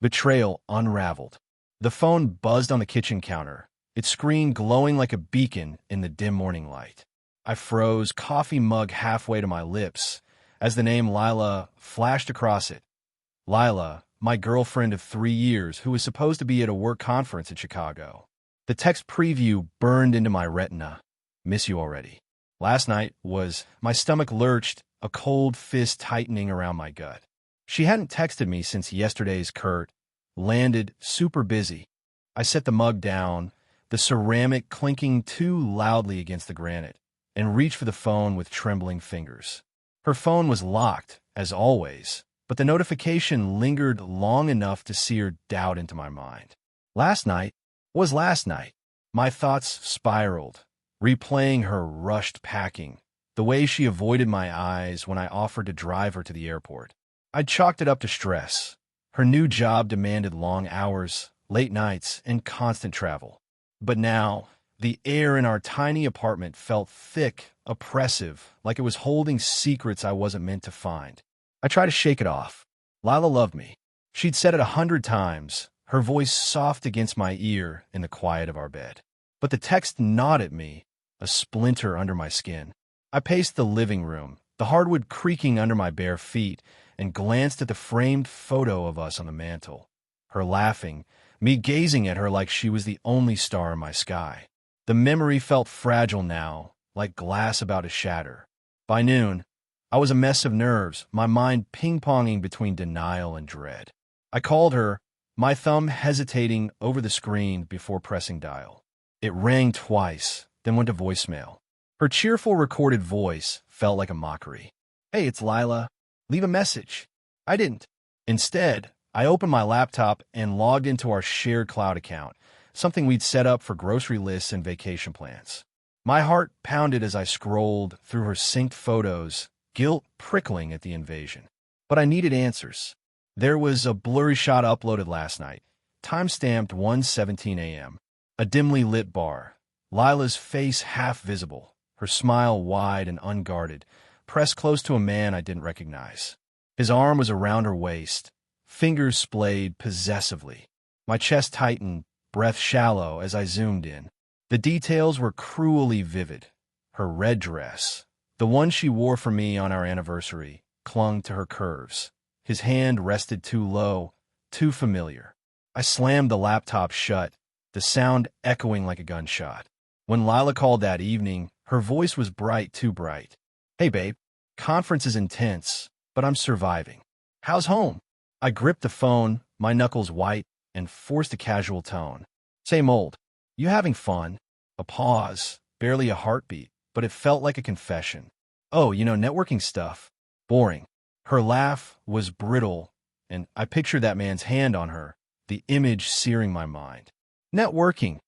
Betrayal unraveled. The phone buzzed on the kitchen counter, its screen glowing like a beacon in the dim morning light. I froze, coffee mug halfway to my lips, as the name Lila flashed across it. Lila, my girlfriend of 3 years, who was supposed to be at a work conference in Chicago. The text preview burned into my retina. Miss you already. Last night was, my stomach lurched, a cold fist tightening around my gut. She hadn't texted me since yesterday's Kurt. Landed, super busy. I set the mug down, the ceramic clinking too loudly against the granite, and reached for the phone with trembling fingers. Her phone was locked, as always, but the notification lingered long enough to sear doubt into my mind. Last night was last night. My thoughts spiraled, replaying her rushed packing, the way she avoided my eyes when I offered to drive her to the airport. I'd chalked it up to stress. Her new job demanded long hours, late nights, and constant travel. But now, the air in our tiny apartment felt thick, oppressive, like it was holding secrets I wasn't meant to find. I tried to shake it off. Lila loved me. She'd said it 100 times, her voice soft against my ear in the quiet of our bed. But the text gnawed at me, a splinter under my skin. I paced the living room, the hardwood creaking under my bare feet, and glanced at the framed photo of us on the mantel. Her laughing, me gazing at her like she was the only star in my sky. The memory felt fragile now, like glass about to shatter. By noon, I was a mess of nerves, my mind ping-ponging between denial and dread. I called her, my thumb hesitating over the screen before pressing dial. It rang twice, then went to voicemail. Her cheerful recorded voice felt like a mockery. "Hey, it's Lila. Leave a message." I didn't. Instead, I opened my laptop and logged into our shared cloud account, something we'd set up for grocery lists and vacation plans. My heart pounded as I scrolled through her synced photos, guilt prickling at the invasion. But I needed answers. There was a blurry shot uploaded last night, time-stamped 1:17 a.m. A dimly lit bar, Lila's face half visible, her smile wide and unguarded, pressed close to a man I didn't recognize. His arm was around her waist, fingers splayed possessively. My chest tightened, breath shallow as I zoomed in. The details were cruelly vivid. Her red dress, the one she wore for me on our anniversary, clung to her curves. His hand rested too low, too familiar. I slammed the laptop shut, the sound echoing like a gunshot. When Lila called that evening, her voice was bright, too bright. "Hey, babe, conference is intense, but I'm surviving. How's home?" I gripped the phone, my knuckles white, and forced a casual tone. "Same old. You having fun?" A pause, barely a heartbeat, but it felt like a confession. "Oh, networking stuff. Boring." Her laugh was brittle, and I pictured that man's hand on her, the image searing my mind. "Networking,"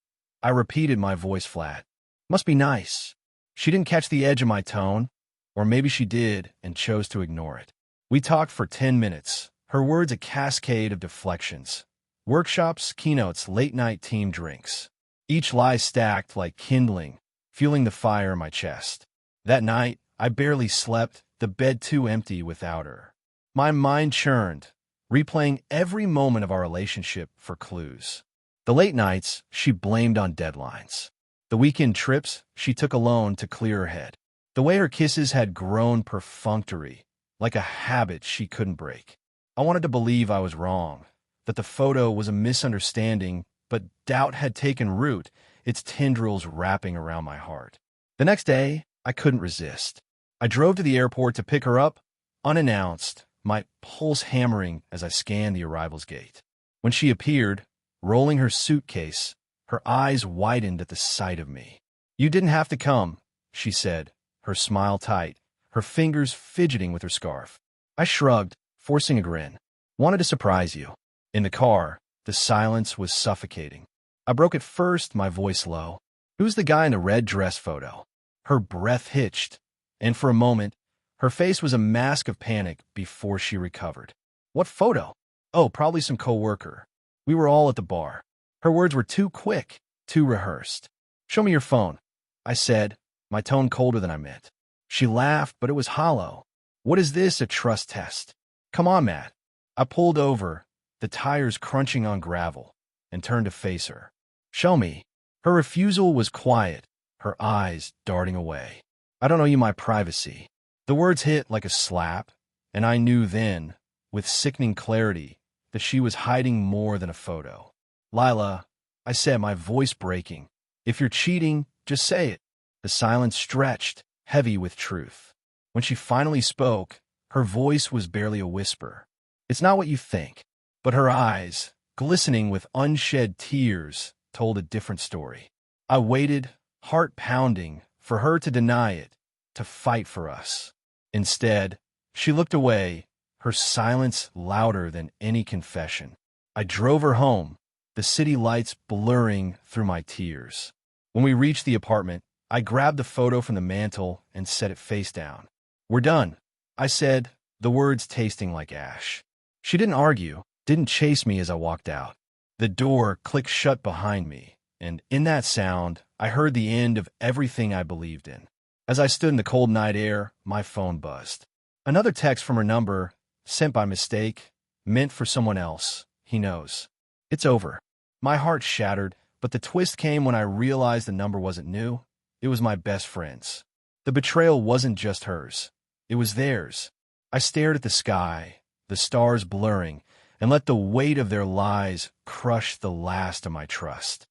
I repeated, my voice flat. "Must be nice." She didn't catch the edge of my tone, or maybe she did and chose to ignore it. We talked for 10 minutes, her words a cascade of deflections. Workshops, keynotes, late-night team drinks. Each lie stacked like kindling, fueling the fire in my chest. That night, I barely slept, the bed too empty without her. My mind churned, replaying every moment of our relationship for clues. The late nights, she blamed on deadlines. The weekend trips, she took alone to clear her head. The way her kisses had grown perfunctory, like a habit she couldn't break. I wanted to believe I was wrong, that the photo was a misunderstanding, but doubt had taken root, its tendrils wrapping around my heart. The next day, I couldn't resist. I drove to the airport to pick her up, unannounced, my pulse hammering as I scanned the arrivals gate. When she appeared, rolling her suitcase, her eyes widened at the sight of me. "You didn't have to come," she said, her smile tight, her fingers fidgeting with her scarf. I shrugged, forcing a grin. "Wanted to surprise you." In the car, the silence was suffocating. I broke it first, my voice low. "Who's the guy in the red dress photo?" Her breath hitched, and for a moment, her face was a mask of panic before she recovered. "What photo?" "Oh, probably some coworker. We were all at the bar." Her words were too quick, too rehearsed. "Show me your phone," I said, my tone colder than I meant. She laughed, but it was hollow. "What is this, a trust test?" "Come on, Matt." I pulled over, the tires crunching on gravel, and turned to face her. "Show me." Her refusal was quiet, her eyes darting away. "I don't owe you my privacy." The words hit like a slap, and I knew then, with sickening clarity, that she was hiding more than a photo. "Lila," I said, my voice breaking, "if you're cheating, just say it." The silence stretched, heavy with truth. When she finally spoke, her voice was barely a whisper. "It's not what you think." But her eyes, glistening with unshed tears, told a different story. I waited, heart pounding, for her to deny it, to fight for us. Instead, she looked away, her silence louder than any confession. I drove her home, the city lights blurring through my tears. When we reached the apartment, I grabbed the photo from the mantel and set it face down. "We're done," I said, the words tasting like ash. She didn't argue, didn't chase me as I walked out. The door clicked shut behind me, and in that sound, I heard the end of everything I believed in. As I stood in the cold night air, my phone buzzed. Another text from her number, sent by mistake, meant for someone else. He knows. "It's over." My heart shattered, but the twist came when I realized the number wasn't new. It was my best friend's. The betrayal wasn't just hers. It was theirs. I stared at the sky, the stars blurring, and let the weight of their lies crush the last of my trust.